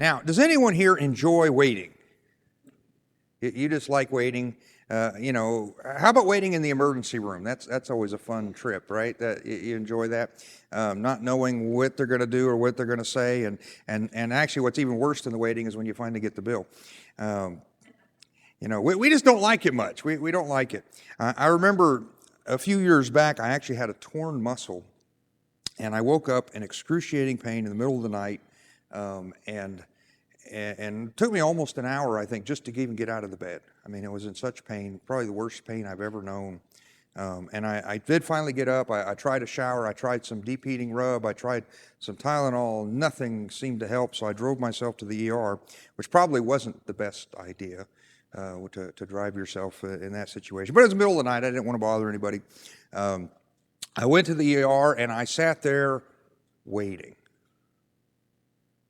Now, does anyone here enjoy waiting? You just like waiting. How about waiting in the emergency room? That's always a fun trip, right? You enjoy that, not knowing what they're going to do or what they're going to say, and actually, what's even worse than the waiting is when you finally get the bill. We just don't like it much. We don't like it. I remember a few years back, I actually had a torn muscle, and I woke up in excruciating pain in the middle of the night, and it took me almost an hour, I think, just to even get out of the bed. I mean, it was in such pain, probably the worst pain I've ever known. And I did finally get up. I tried a shower. I tried some deep heating rub. I tried some Tylenol. Nothing seemed to help, so I drove myself to the ER, which probably wasn't the best idea to drive yourself in that situation. But it was the middle of the night. I didn't want to bother anybody. I went to the ER, and I sat there waiting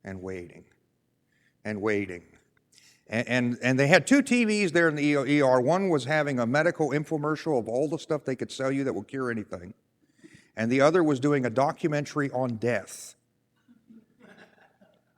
and waiting and waiting. And they had two TVs there in the ER. One was having a medical infomercial of all the stuff they could sell you that will cure anything. And the other was doing a documentary on death.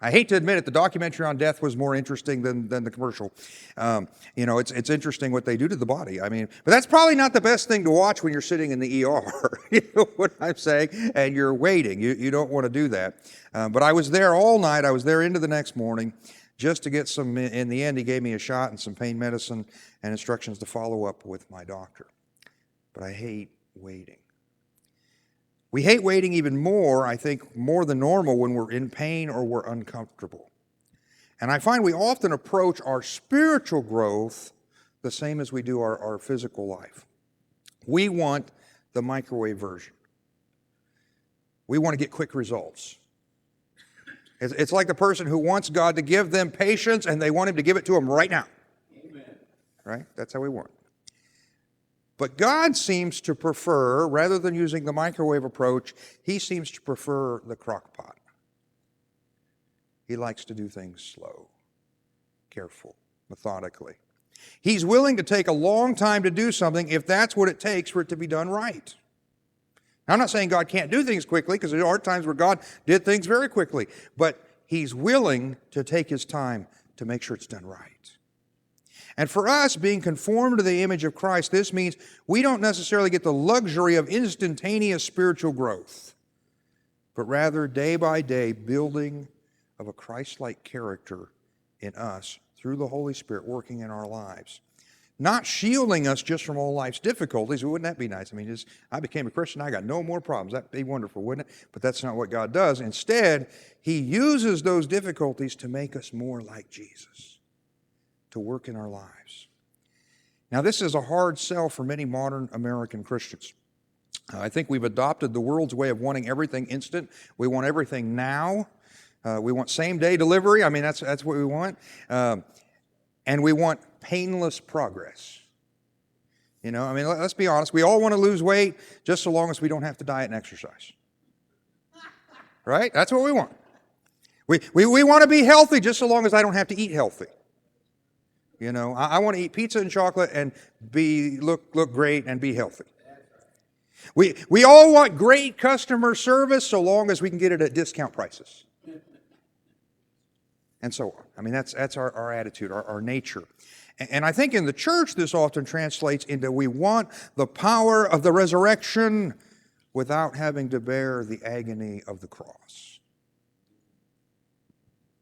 I hate to admit it, the documentary on death was more interesting than the commercial. It's interesting what they do to the body. I mean, but that's probably not the best thing to watch when you're sitting in the ER. You know what I'm saying? And you're waiting. You don't want to do that. But I was there all night. I was there into the next morning just to get some. In the end, he gave me a shot and some pain medicine and instructions to follow up with my doctor. But I hate waiting. We hate waiting even more, I think, more than normal when we're in pain or we're uncomfortable. And I find we often approach our spiritual growth the same as we do our physical life. We want the microwave version. We want to get quick results. It's like the person who wants God to give them patience and they want Him to give it to them right now. Amen. Right? That's how we want. But God seems to prefer, rather than using the microwave approach, He seems to prefer the crock pot. He likes to do things slow, careful, methodically. He's willing to take a long time to do something if that's what it takes for it to be done right. Now, I'm not saying God can't do things quickly, because there are times where God did things very quickly, but He's willing to take His time to make sure it's done right. And for us, being conformed to the image of Christ, this means we don't necessarily get the luxury of instantaneous spiritual growth, but rather day by day building of a Christ-like character in us through the Holy Spirit working in our lives. Not shielding us just from all life's difficulties. Wouldn't that be nice? I mean, I became a Christian, I got no more problems. That'd be wonderful, wouldn't it? But that's not what God does. Instead, He uses those difficulties to make us more like Jesus, to work in our lives. Now, this is a hard sell for many modern American Christians. I think we've adopted the world's way of wanting everything instant. We want everything now. We want same-day delivery. I mean, that's what we want. And we want painless progress. You know, I mean, let's be honest. We all want to lose weight just so long as we don't have to diet and exercise. Right? That's what we want. We want to be healthy just so long as I don't have to eat healthy. You know, I want to eat pizza and chocolate and look great and be healthy. We all want great customer service so long as we can get it at discount prices. And so on. I mean, that's our attitude, our nature. And I think in the church this often translates into we want the power of the resurrection without having to bear the agony of the cross.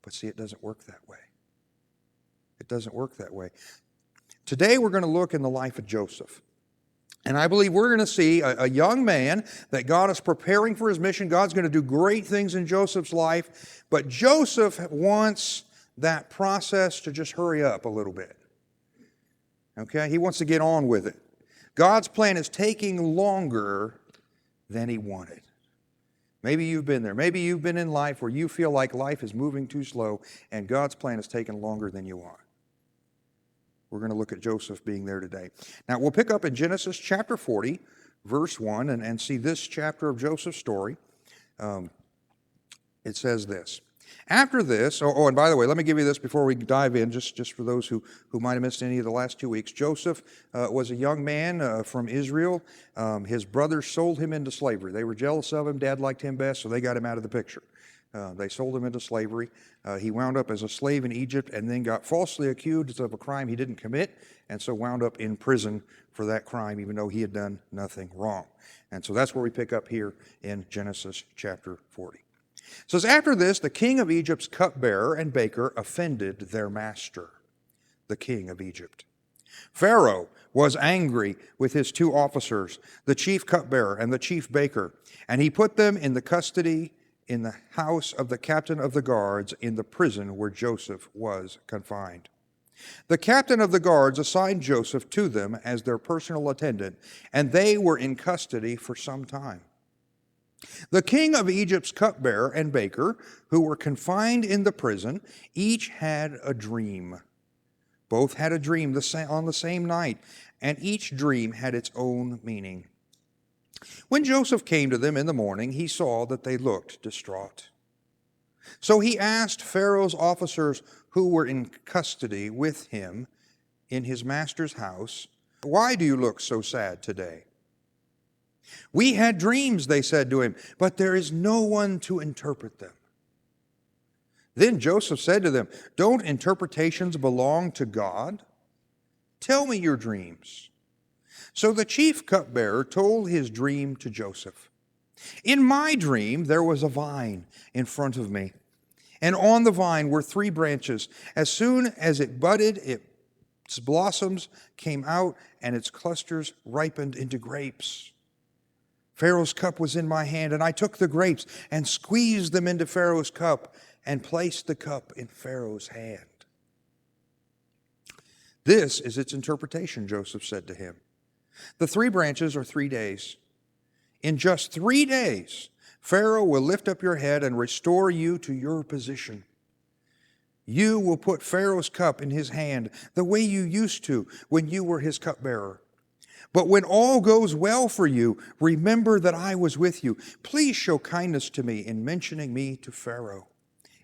But see, it doesn't work that way. It doesn't work that way. Today we're going to look in the life of Joseph. And I believe we're going to see a young man that God is preparing for his mission. God's going to do great things in Joseph's life. But Joseph wants that process to just hurry up a little bit. Okay? He wants to get on with it. God's plan is taking longer than he wanted. Maybe you've been there. Maybe you've been in life where you feel like life is moving too slow and God's plan is taking longer than you want. We're going to look at Joseph being there today. Now, we'll pick up in Genesis chapter 40, verse 1, and see this chapter of Joseph's story. It says this. After this, and by the way, let me give you this before we dive in, just for those who might have missed any of the last 2 weeks. Joseph was a young man from Israel. His brothers sold him into slavery. They were jealous of him. Dad liked him best, so they got him out of the picture. They sold him into slavery. He wound up as a slave in Egypt and then got falsely accused of a crime he didn't commit, and so wound up in prison for that crime, even though he had done nothing wrong. And so that's where we pick up here in Genesis chapter 40. It says, after this, the king of Egypt's cupbearer and baker offended their master, the king of Egypt. Pharaoh was angry with his two officers, the chief cupbearer and the chief baker, and he put them in the custody in the house of the captain of the guards in the prison where Joseph was confined. The captain of the guards assigned Joseph to them as their personal attendant, and they were in custody for some time. The king of Egypt's cupbearer and baker, who were confined in the prison, each had a dream. Both had a dream on the same night, and each dream had its own meaning. When Joseph came to them in the morning, he saw that they looked distraught. So he asked Pharaoh's officers who were in custody with him in his master's house, "Why do you look so sad today?" "We had dreams," they said to him, "but there is no one to interpret them." Then Joseph said to them, "Don't interpretations belong to God? Tell me your dreams." So the chief cupbearer told his dream to Joseph. "In my dream there was a vine in front of me, and on the vine were 3 branches. As soon as it budded, its blossoms came out, and its clusters ripened into grapes. Pharaoh's cup was in my hand, and I took the grapes and squeezed them into Pharaoh's cup and placed the cup in Pharaoh's hand." "This is its interpretation," Joseph said to him. "The 3 branches are 3 days. In just 3 days, Pharaoh will lift up your head and restore you to your position. You will put Pharaoh's cup in his hand the way you used to when you were his cupbearer. But when all goes well for you, remember that I was with you. Please show kindness to me in mentioning me to Pharaoh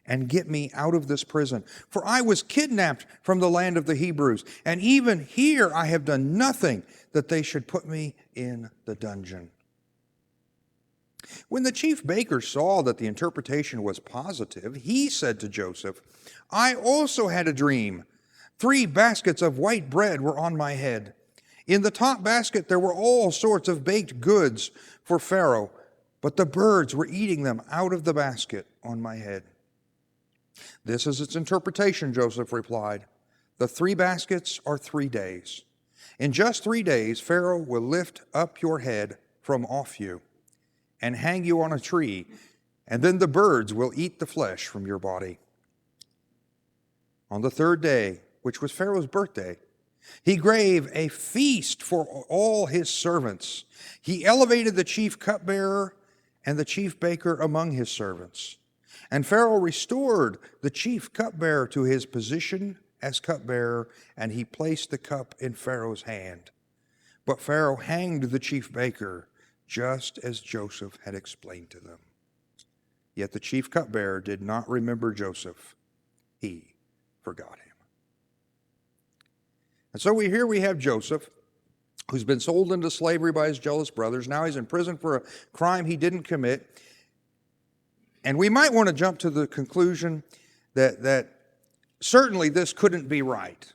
and get me out of this prison. For I was kidnapped from the land of the Hebrews, and even here I have done nothing that they should put me in the dungeon." When the chief baker saw that the interpretation was positive, he said to Joseph, "I also had a dream. 3 baskets of white bread were on my head. In the top basket there were all sorts of baked goods for Pharaoh, but the birds were eating them out of the basket on my head." "This is its interpretation," Joseph replied. "The 3 baskets are 3 days. In just 3 days, Pharaoh will lift up your head from off you and hang you on a tree, and then the birds will eat the flesh from your body." On the 3rd day, which was Pharaoh's birthday, he gave a feast for all his servants. He elevated the chief cupbearer and the chief baker among his servants. And Pharaoh restored the chief cupbearer to his position as cupbearer, and he placed the cup in Pharaoh's hand. But Pharaoh hanged the chief baker, just as Joseph had explained to them. Yet the chief cupbearer did not remember Joseph. He forgot him. And so here we have Joseph, who's been sold into slavery by his jealous brothers. Now he's in prison for a crime he didn't commit. And we might want to jump to the conclusion that certainly this couldn't be right.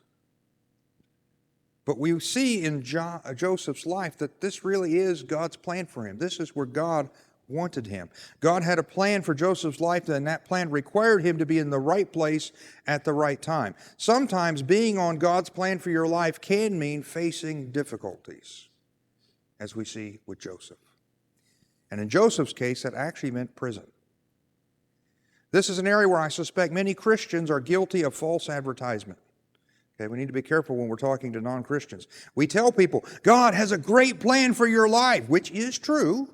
But we see in Joseph's life that this really is God's plan for him. This is where God wanted him. God had a plan for Joseph's life, and that plan required him to be in the right place at the right time. Sometimes being on God's plan for your life can mean facing difficulties, as we see with Joseph. And in Joseph's case, that actually meant prison. This is an area where I suspect many Christians are guilty of false advertisement. Okay, we need to be careful when we're talking to non-Christians. We tell people, God has a great plan for your life, which is true.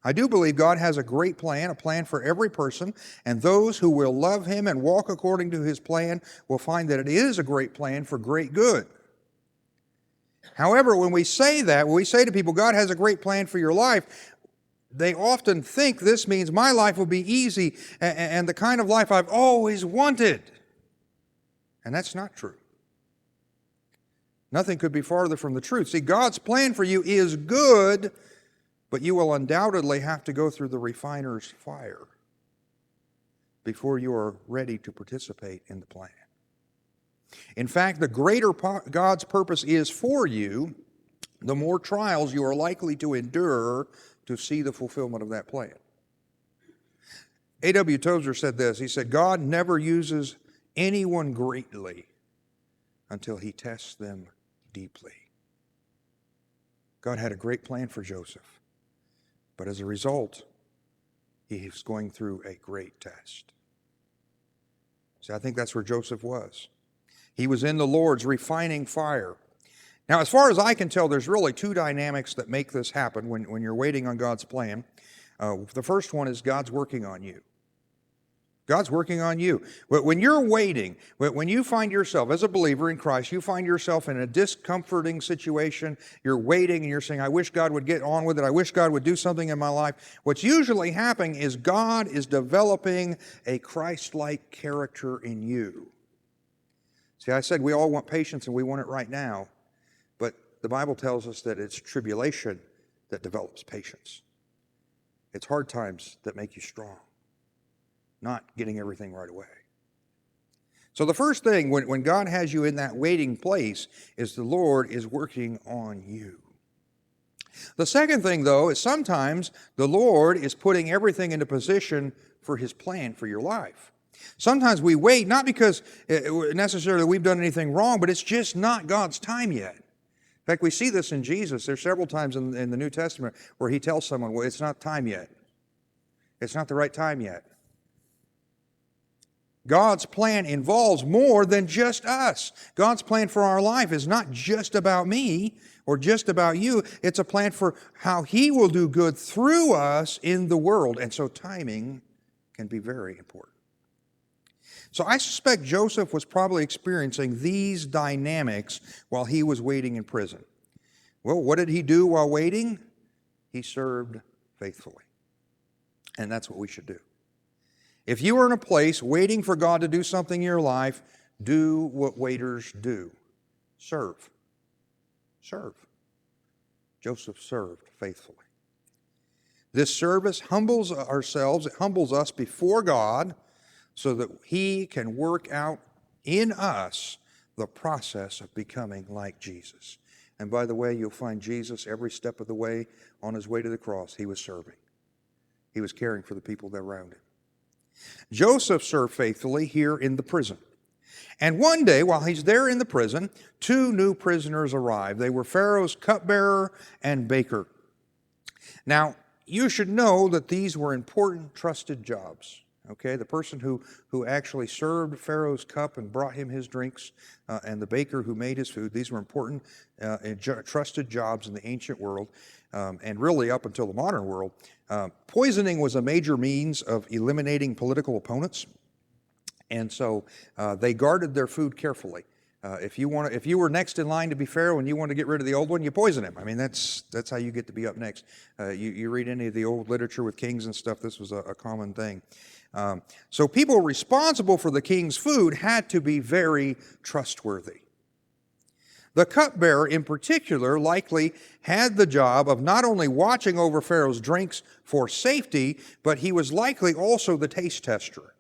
I do believe God has a great plan, a plan for every person, and those who will love Him and walk according to His plan will find that it is a great plan for great good. However, when we say that, when we say to people, God has a great plan for your life, they often think this means my life will be easy and the kind of life I've always wanted. And that's not true. Nothing could be farther from the truth. See, God's plan for you is good, but you will undoubtedly have to go through the refiner's fire. before you are ready to participate in the plan. In fact, the greater God's purpose is for you, the more trials you are likely to endure to see the fulfillment of that plan. A.W. Tozer said this. He said, God never uses anyone greatly until he tests them deeply. God had a great plan for Joseph, but as a result, he was going through a great test. See, I think that's where Joseph was. He was in the Lord's refining fire. Now, as far as I can tell, there's really two dynamics that make this happen when you're waiting on God's plan. The first one is God's working on you. God's working on you. When you're waiting, when you find yourself, as a believer in Christ, you find yourself in a discomforting situation, you're waiting and you're saying, I wish God would get on with it, I wish God would do something in my life. What's usually happening is God is developing a Christ-like character in you. See, I said we all want patience and we want it right now, but the Bible tells us that it's tribulation that develops patience. It's hard times that make you strong, not getting everything right away. So the first thing when God has you in that waiting place is the Lord is working on you. The second thing, though, is sometimes the Lord is putting everything into position for his plan for your life. Sometimes we wait, not because necessarily we've done anything wrong, but it's just not God's time yet. In fact, we see this in Jesus. There's several times in the New Testament where he tells someone, well, it's not time yet. It's not the right time yet. God's plan involves more than just us. God's plan for our life is not just about me or just about you. It's a plan for how he will do good through us in the world. And so timing can be very important. So I suspect Joseph was probably experiencing these dynamics while he was waiting in prison. Well, what did he do while waiting? He served faithfully. And that's what we should do. If you are in a place waiting for God to do something in your life, do what waiters do. Serve. Serve. Joseph served faithfully. This service humbles ourselves, it humbles us before God so that he can work out in us the process of becoming like Jesus. And by the way, you'll find Jesus every step of the way on his way to the cross. He was serving. He was caring for the people that were around him. Joseph served faithfully here in the prison. And one day, while he's there in the prison, two new prisoners arrived. They were Pharaoh's cupbearer and baker. Now, you should know that these were important, trusted jobs. Okay, the person who actually served Pharaoh's cup and brought him his drinks, and the baker who made his food, these were important and trusted jobs in the ancient world, and really up until the modern world. Poisoning was a major means of eliminating political opponents, and so they guarded their food carefully. If you were next in line to be Pharaoh and you wanted to get rid of the old one, you poison him. I mean, that's how you get to be up next. You read any of the old literature with kings and stuff, this was a common thing. So people responsible for the king's food had to be very trustworthy. The cupbearer in particular likely had the job of not only watching over Pharaoh's drinks for safety, but he was likely also the taste tester.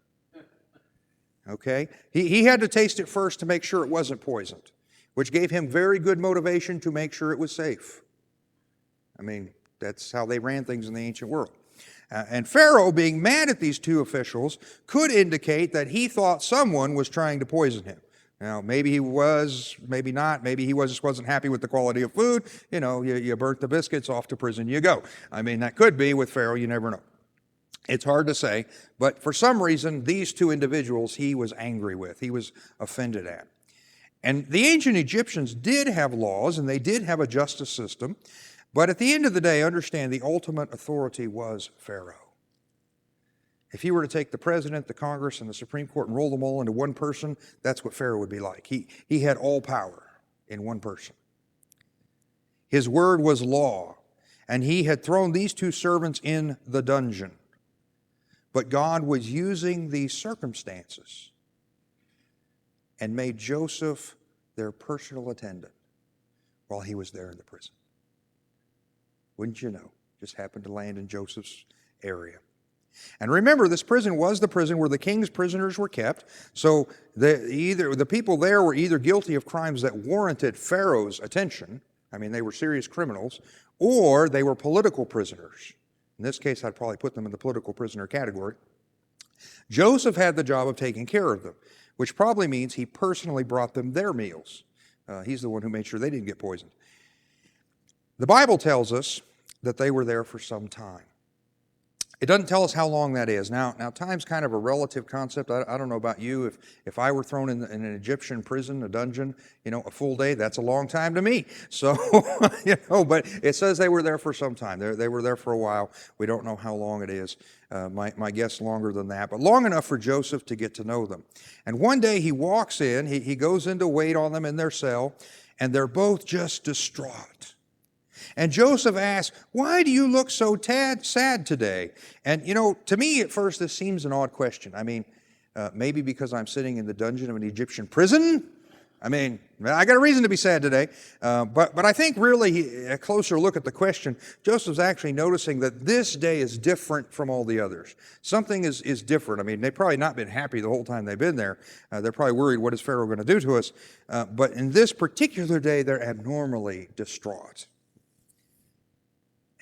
Okay? He had to taste it first to make sure it wasn't poisoned, which gave him very good motivation to make sure it was safe. I mean, that's how they ran things in the ancient world. And Pharaoh, being mad at these two officials, could indicate that he thought someone was trying to poison him. Now, maybe he was, maybe not. Maybe he just wasn't happy with the quality of food. You know, you burnt the biscuits, off to prison you go. I mean, that could be with Pharaoh. You never know. It's hard to say. But for some reason, these two individuals he was angry with. He was offended at. And the ancient Egyptians did have laws, and they did have a justice system. But at the end of the day, understand the ultimate authority was Pharaoh. If you were to take the president, the Congress, and the Supreme Court and roll them all into one person, that's what Pharaoh would be like. He had all power in one person. His word was law, and he had thrown these two servants in the dungeon. But God was using these circumstances and made Joseph their personal attendant while he was there in the prison. Wouldn't you know? Just happened to land in Joseph's area. And remember, this prison was the prison where the king's prisoners were kept. So the people there were either guilty of crimes that warranted Pharaoh's attention. I mean, they were serious criminals, or they were political prisoners. In this case, I'd probably put them in the political prisoner category. Joseph had the job of taking care of them, which probably means he personally brought them their meals. He's the one who made sure they didn't get poisoned. The Bible tells us that they were there for some time. It doesn't tell us how long that is. Now time's kind of a relative concept. I don't know about you. If I were thrown in an Egyptian prison, a dungeon, a full day, that's a long time to me. So, but it says they were there for some time. They were there for a while. We don't know how long it is. My guess longer than that, but long enough for Joseph to get to know them. And one day he walks in, he goes in to wait on them in their cell, and they're both just distraught. And Joseph asks, "Why do you look so sad today?" And, to me at first this seems an odd question. I mean, maybe because I'm sitting in the dungeon of an Egyptian prison? I mean, I got a reason to be sad today. But I think really a closer look at the question, Joseph's actually noticing that this day is different from all the others. Something is different. I mean, they've probably not been happy the whole time they've been there. They're probably worried, what is Pharaoh going to do to us? But in this particular day, they're abnormally distraught.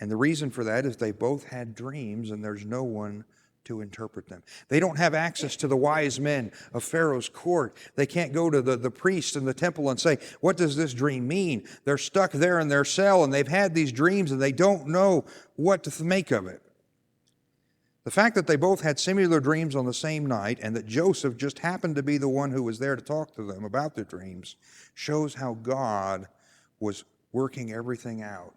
And the reason for that is they both had dreams, and there's no one to interpret them. They don't have access to the wise men of Pharaoh's court. They can't go to the priest in the temple and say, "What does this dream mean?" They're stuck there in their cell, and they've had these dreams, and they don't know what to make of it. The fact that they both had similar dreams on the same night, and that Joseph just happened to be the one who was there to talk to them about their dreams, shows how God was working everything out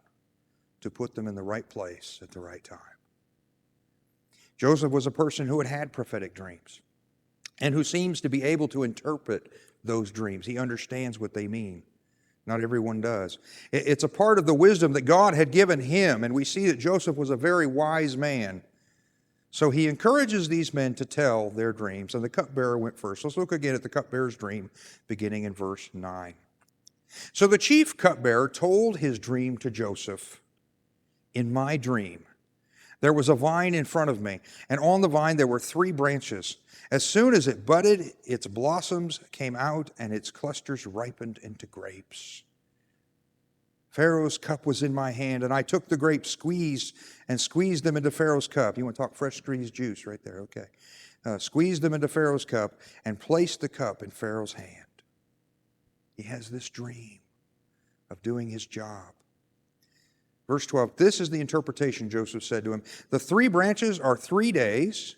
to put them in the right place at the right time. Joseph was a person who had had prophetic dreams and who seems to be able to interpret those dreams. He understands what they mean. Not everyone does. It's a part of the wisdom that God had given him, and we see that Joseph was a very wise man. So he encourages these men to tell their dreams, and the cupbearer went first. Let's look again at the cupbearer's dream, beginning in verse 9. So the chief cupbearer told his dream to Joseph. "In my dream, there was a vine in front of me, and on the vine there were 3 branches. As soon as it budded, its blossoms came out, and its clusters ripened into grapes. Pharaoh's cup was in my hand, and I took the grapes, squeezed them into Pharaoh's cup." You want to talk fresh squeezed juice right there, okay. Squeezed them into Pharaoh's cup and placed the cup in Pharaoh's hand. He has this dream of doing his job. Verse 12, "This is the interpretation," Joseph said to him. "The 3 branches are 3 days.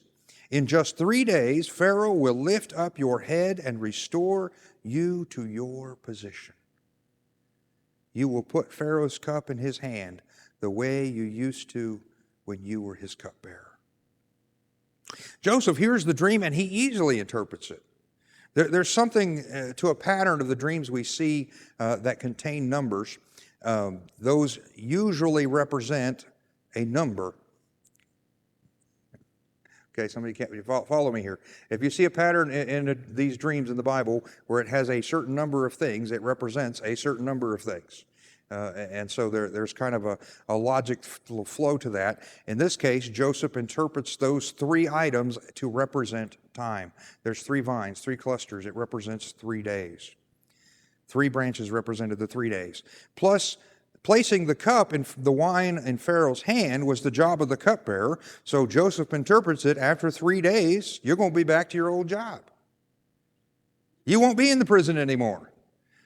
In just 3 days, Pharaoh will lift up your head and restore you to your position. You will put Pharaoh's cup in his hand the way you used to when you were his cupbearer." Joseph hears the dream, and he easily interprets it. There's something to a pattern of the dreams we see that contain numbers. Those usually represent a number. Okay, somebody can't follow me here. If you see a pattern in these dreams in the Bible where it has a certain number of things, it represents a certain number of things. And so there's kind of a logic flow to that. In this case, Joseph interprets those 3 items to represent time. There's 3 vines, 3 clusters. It represents 3 days. 3 branches represented the 3 days. Plus, placing the cup and the wine in Pharaoh's hand was the job of the cupbearer. So Joseph interprets it, after 3 days, you're going to be back to your old job. You won't be in the prison anymore.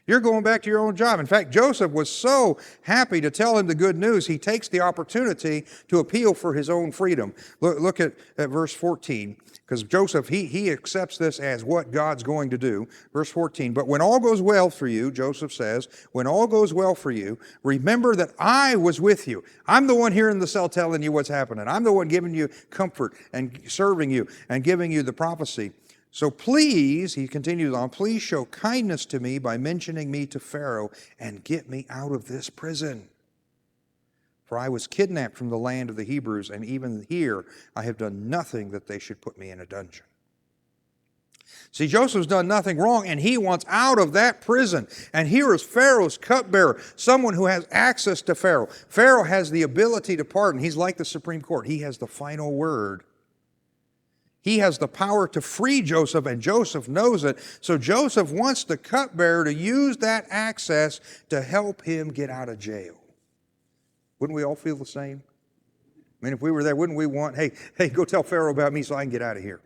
You're going back to your own job. In fact, Joseph was so happy to tell him the good news, he takes the opportunity to appeal for his own freedom. Look at verse 14, because Joseph, he accepts this as what God's going to do. Verse 14, "But when all goes well for you," Joseph says, "when all goes well for you, remember that I was with you." I'm the one here in the cell telling you what's happening. I'm the one giving you comfort and serving you and giving you the prophecy. "So please," he continues on, "please show kindness to me by mentioning me to Pharaoh and get me out of this prison. For I was kidnapped from the land of the Hebrews, and even here I have done nothing that they should put me in a dungeon." See, Joseph's done nothing wrong, and he wants out of that prison. And here is Pharaoh's cupbearer, someone who has access to Pharaoh. Pharaoh has the ability to pardon. He's like the Supreme Court. He has the final word. He has the power to free Joseph, and Joseph knows it. So Joseph wants the cupbearer to use that access to help him get out of jail. Wouldn't we all feel the same? I mean, if we were there, wouldn't we want, hey, go tell Pharaoh about me so I can get out of here?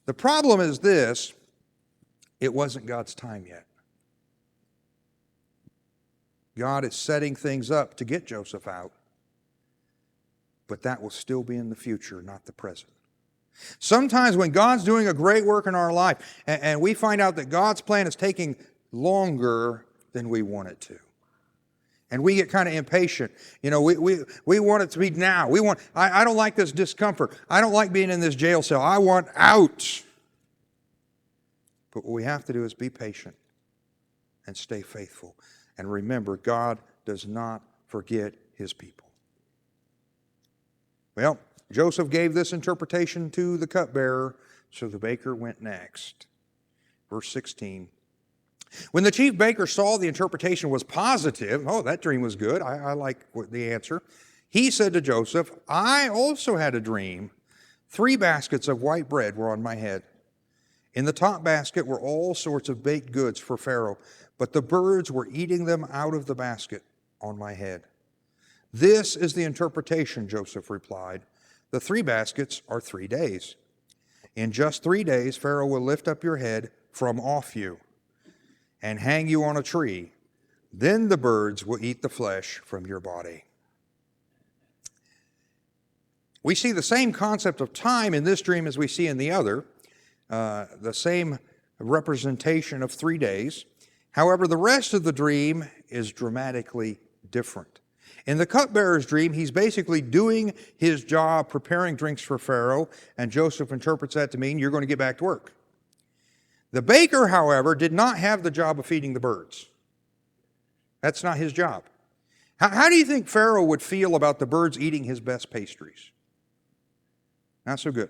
The problem is this: it wasn't God's time yet. God is setting things up to get Joseph out, but that will still be in the future, not the present. Sometimes when God's doing a great work in our life and we find out that God's plan is taking longer than we want it to, and we get kind of impatient. You know, we want it to be now. I don't like this discomfort. I don't like being in this jail cell. I want out. But what we have to do is be patient and stay faithful. And remember, God does not forget his people. Well, Joseph gave this interpretation to the cupbearer, so the baker went next. Verse 16. When the chief baker saw the interpretation was positive, oh, that dream was good, I like the answer, he said to Joseph, I also had a dream. 3 baskets of white bread were on my head. In the top basket were all sorts of baked goods for Pharaoh, but the birds were eating them out of the basket on my head. This is the interpretation, Joseph replied. The 3 baskets are 3 days. In just 3 days, Pharaoh will lift up your head from off you and hang you on a tree. Then the birds will eat the flesh from your body. We see the same concept of time in this dream as we see in the other, the same representation of 3 days. However, the rest of the dream is dramatically different. In the cupbearer's dream, he's basically doing his job, preparing drinks for Pharaoh, and Joseph interprets that to mean you're going to get back to work. The baker, however, did not have the job of feeding the birds. That's not his job. How do you think Pharaoh would feel about the birds eating his best pastries? Not so good.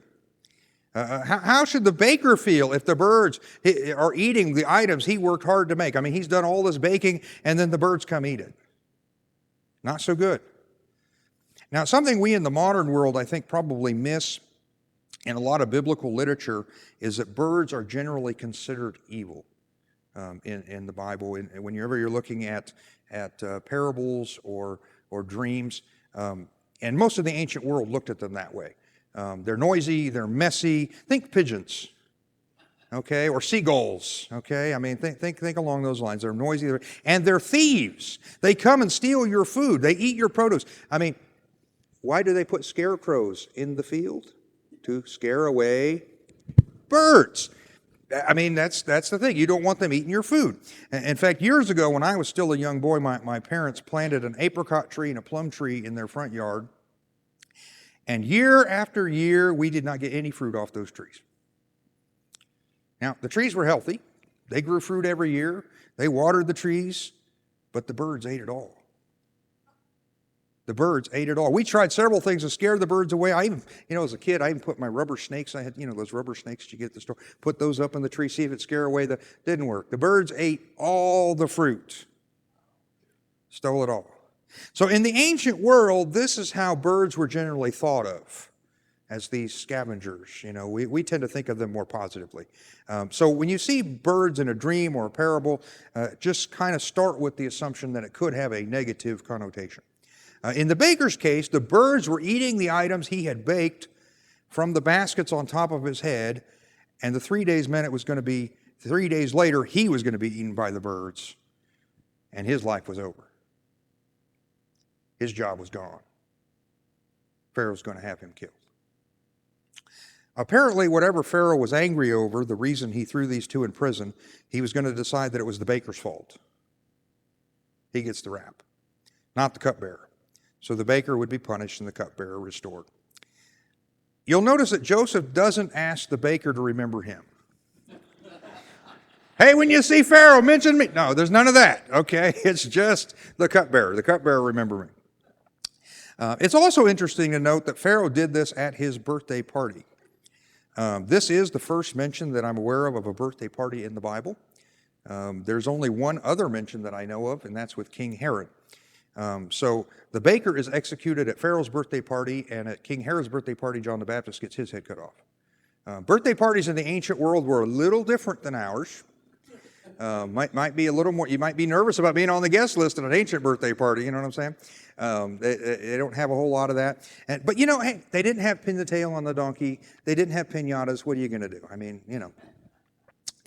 How should the baker feel if the birds are eating the items he worked hard to make? I mean, he's done all this baking, and then the birds come eat it. Not so good. Now, something we in the modern world, I think, probably miss in a lot of biblical literature is that birds are generally considered evil in the Bible. And whenever you're looking at parables or dreams, and most of the ancient world looked at them that way. They're noisy, they're messy. Think pigeons, okay, or seagulls, okay? I mean, think along those lines. They're noisy, and they're thieves. They come and steal your food. They eat your produce. I mean, why do they put scarecrows in the field? To scare away birds. I mean, that's the thing. You don't want them eating your food. In fact, years ago, when I was still a young boy, my parents planted an apricot tree and a plum tree in their front yard. And year after year, we did not get any fruit off those trees. Now, the trees were healthy. They grew fruit every year. They watered the trees, but the birds ate it all. The birds ate it all. We tried several things to scare the birds away. I even, as a kid, I even put my rubber snakes, I had, those rubber snakes you get at the store, put those up in the tree, see if it scare away didn't work. The birds ate all the fruit. Stole it all. So in the ancient world, this is how birds were generally thought of, as these scavengers. We tend to think of them more positively. So when you see birds in a dream or a parable, just kind of start with the assumption that it could have a negative connotation. In the baker's case, the birds were eating the items he had baked from the baskets on top of his head, and the 3 days meant it was going to be 3 days later he was going to be eaten by the birds, and his life was over. His job was gone. Pharaoh's going to have him killed. Apparently, whatever Pharaoh was angry over, the reason he threw these 2 in prison, he was going to decide that it was the baker's fault. He gets the rap, not the cupbearer. So the baker would be punished and the cupbearer restored. You'll notice that Joseph doesn't ask the baker to remember him. Hey, when you see Pharaoh, mention me. No, there's none of that, okay? It's just the cupbearer. The cupbearer, remember me. It's also interesting to note that Pharaoh did this at his birthday party. This is the first mention that I'm aware of a birthday party in the Bible. There's only one other mention that I know of, and that's with King Herod. So the baker is executed at Pharaoh's birthday party, and at King Herod's birthday party, John the Baptist gets his head cut off. Birthday parties in the ancient world were a little different than ours. Might be a little more, you might be nervous about being on the guest list at an ancient birthday party, you know what I'm saying? They don't have a whole lot of that. But hey, they didn't have pin the tail on the donkey. They didn't have piñatas. What are you going to do? I mean,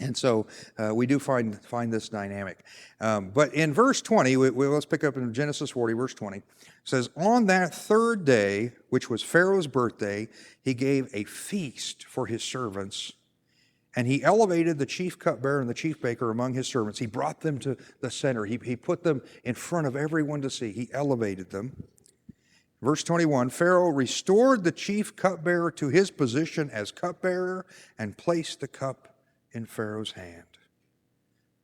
And so we do find this dynamic. But in verse 20, let's pick up in Genesis 40, verse 20. It says, on that third day, which was Pharaoh's birthday, he gave a feast for his servants, and he elevated the chief cupbearer and the chief baker among his servants. He brought them to the center. He put them in front of everyone to see. He elevated them. Verse 21, Pharaoh restored the chief cupbearer to his position as cupbearer and placed the cup in Pharaoh's hand.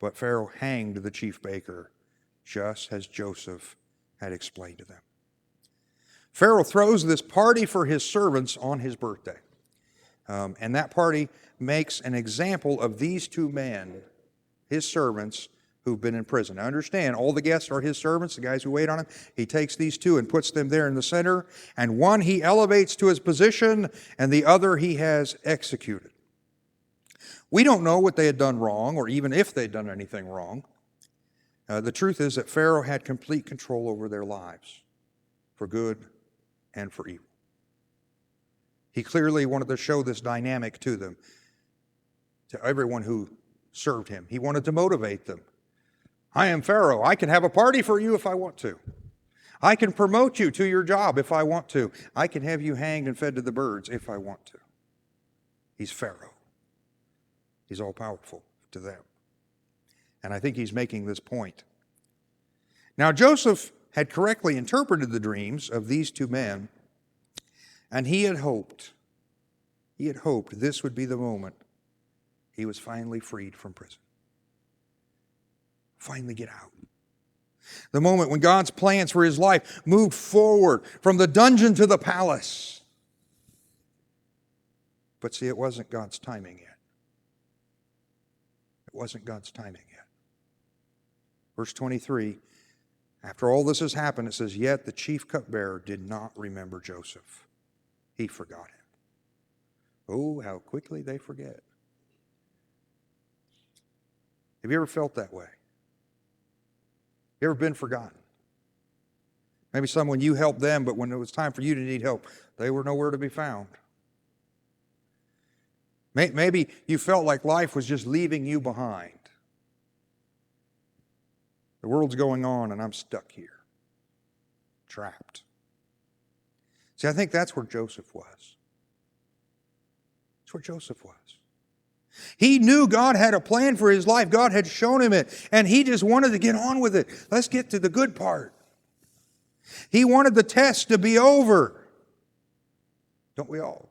But Pharaoh hanged the chief baker, just as Joseph had explained to them. Pharaoh throws this party for his servants on his birthday. And that party makes an example of these two men, his servants, who've been in prison. Now understand, all the guests are his servants, the guys who wait on him. He takes these two and puts them there in the center. And one he elevates to his position, and the other he has executed. We don't know what they had done wrong, or even if they'd done anything wrong. The truth is that Pharaoh had complete control over their lives, for good and for evil. He clearly wanted to show this dynamic to them, to everyone who served him. He wanted to motivate them. I am Pharaoh. I can have a party for you if I want to. I can promote you to your job if I want to. I can have you hanged and fed to the birds if I want to. He's Pharaoh. He's all powerful to them. And I think he's making this point. Now, Joseph had correctly interpreted the dreams of these two men, and he had hoped this would be the moment he was finally freed from prison. Finally get out. The moment when God's plans for his life moved forward from the dungeon to the palace. But see, it wasn't God's timing yet. It wasn't God's timing yet. Verse 23, after all this has happened, it says, yet the chief cupbearer did not remember Joseph. He forgot him. Oh, how quickly they forget. Have you ever felt that way? You ever been forgotten? Maybe someone you helped them, but when it was time for you to need help, they were nowhere to be found. Maybe you felt like life was just leaving you behind. The world's going on and I'm stuck here, trapped. See, I think that's where Joseph was. That's where Joseph was. He knew God had a plan for his life. God had shown him it, and he just wanted to get on with it. Let's get to the good part. He wanted the test to be over. Don't we all?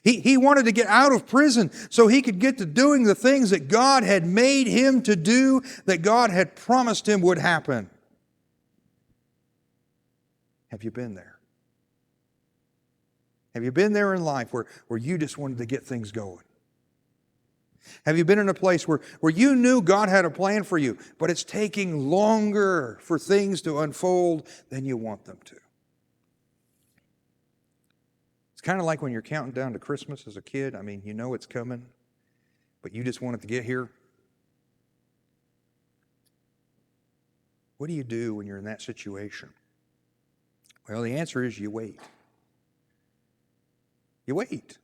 He wanted to get out of prison so he could get to doing the things that God had made him to do, that God had promised him would happen. Have you been there? Have you been there in life where you just wanted to get things going? Have you been in a place where you knew God had a plan for you, but it's taking longer for things to unfold than you want them to? It's kind of like when you're counting down to Christmas as a kid. I mean, you know it's coming, but you just want it to get here. What do you do when you're in that situation? Well, the answer is you wait. You wait.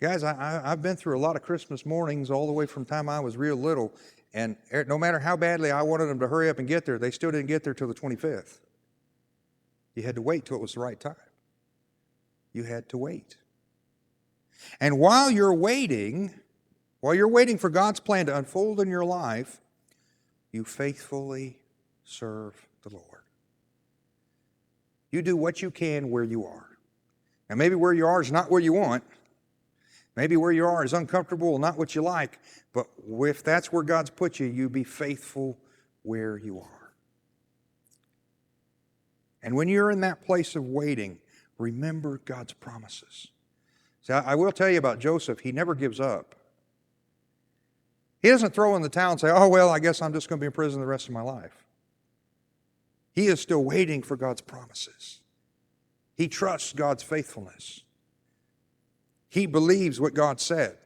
Guys, I've been through a lot of Christmas mornings all the way from the time I was real little, and no matter how badly I wanted them to hurry up and get there, they still didn't get there till the 25th. You had to wait till it was the right time. You had to wait. And while you're waiting for God's plan to unfold in your life, you faithfully serve the Lord. You do what you can where you are. And maybe where you are is not where you want. Maybe where you are is uncomfortable, not what you like. But if that's where God's put you, you be faithful where you are. And when you're in that place of waiting, remember God's promises. See, I will tell you about Joseph. He never gives up. He doesn't throw in the towel and say, oh, well, I guess I'm just going to be in prison the rest of my life. He is still waiting for God's promises. He trusts God's faithfulness. He believes what God said.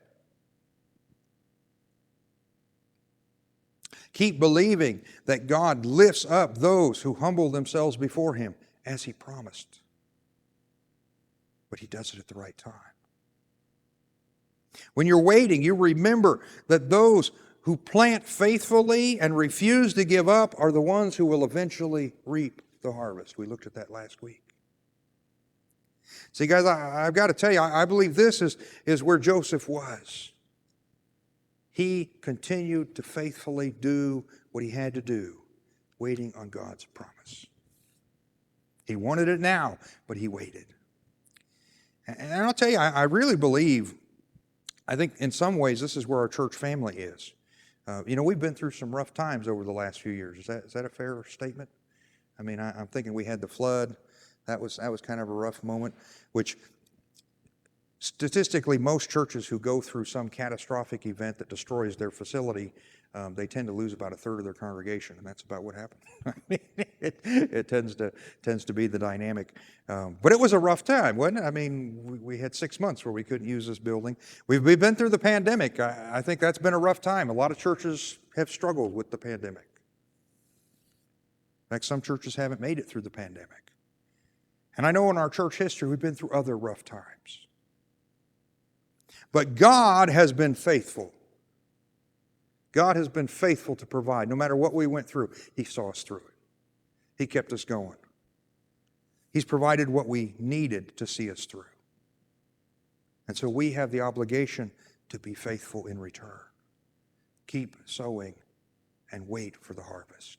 Keep believing that God lifts up those who humble themselves before Him as He promised. But He does it at the right time. When you're waiting, you remember that those who plant faithfully and refuse to give up are the ones who will eventually reap the harvest. We looked at that last week. See, guys, I've got to tell you, I believe this is where Joseph was. He continued to faithfully do what he had to do, waiting on God's promise. He wanted it now, but he waited. And I'll tell you, I really believe, I think in some ways this is where our church family is. We've been through some rough times over the last few years. Is that a fair statement? I mean, I'm thinking we had the flood. That was kind of a rough moment, which statistically most churches who go through some catastrophic event that destroys their facility, they tend to lose about a third of their congregation, and that's about what happened. I mean, it tends to be the dynamic. But it was a rough time, wasn't it? I mean, we had 6 months where we couldn't use this building. We've been through the pandemic. I think that's been a rough time. A lot of churches have struggled with the pandemic. In fact, some churches haven't made it through the pandemic. And I know in our church history we've been through other rough times. But God has been faithful. God has been faithful to provide. No matter what we went through, He saw us through it. He kept us going. He's provided what we needed to see us through. And so we have the obligation to be faithful in return. Keep sowing and wait for the harvest.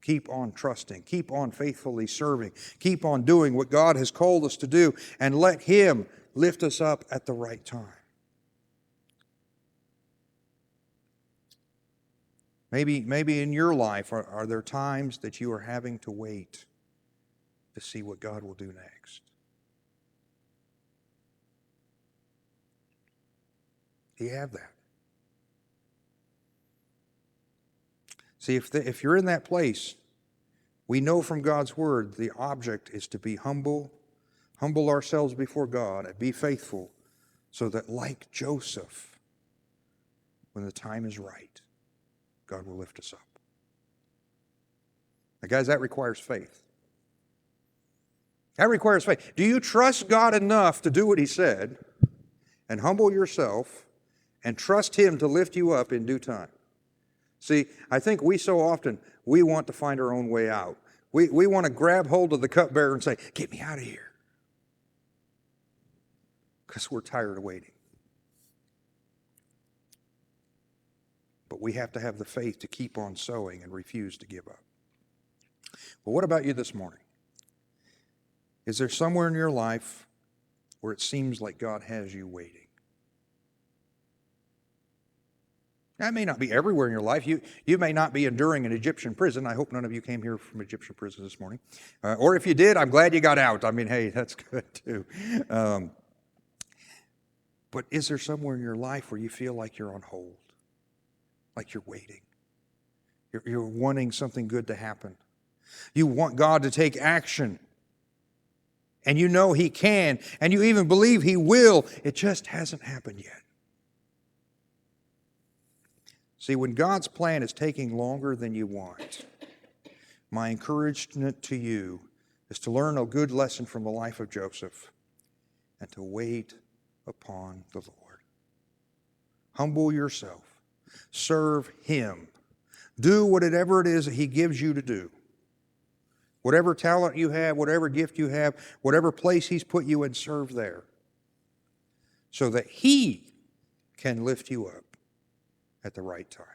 Keep on trusting. Keep on faithfully serving. Keep on doing what God has called us to do, and let Him lift us up at the right time. Maybe in your life, are there times that you are having to wait to see what God will do next? Do you have that? See, if you're in that place, we know from God's Word the object is to be humble ourselves before God, and be faithful, so that like Joseph, when the time is right, God will lift us up. Now, guys, that requires faith. That requires faith. Do you trust God enough to do what He said and humble yourself and trust Him to lift you up in due time? See, I think we so often, we want to find our own way out. We want to grab hold of the cupbearer and say, get me out of here. Because we're tired of waiting. But we have to have the faith to keep on sowing and refuse to give up. Well, what about you this morning? Is there somewhere in your life where it seems like God has you waiting? That may not be everywhere in your life. You may not be enduring an Egyptian prison. I hope none of you came here from Egyptian prison this morning. Or if you did, I'm glad you got out. I mean, hey, that's good too. But is there somewhere in your life where you feel like you're on hold? Like you're waiting? You're wanting something good to happen. You want God to take action. And you know He can. And you even believe He will. It just hasn't happened yet. See, when God's plan is taking longer than you want, my encouragement to you is to learn a good lesson from the life of Joseph and to wait upon the Lord. Humble yourself. Serve Him. Do whatever it is that He gives you to do. Whatever talent you have, whatever gift you have, whatever place He's put you in, serve there. So that He can lift you up at the right time.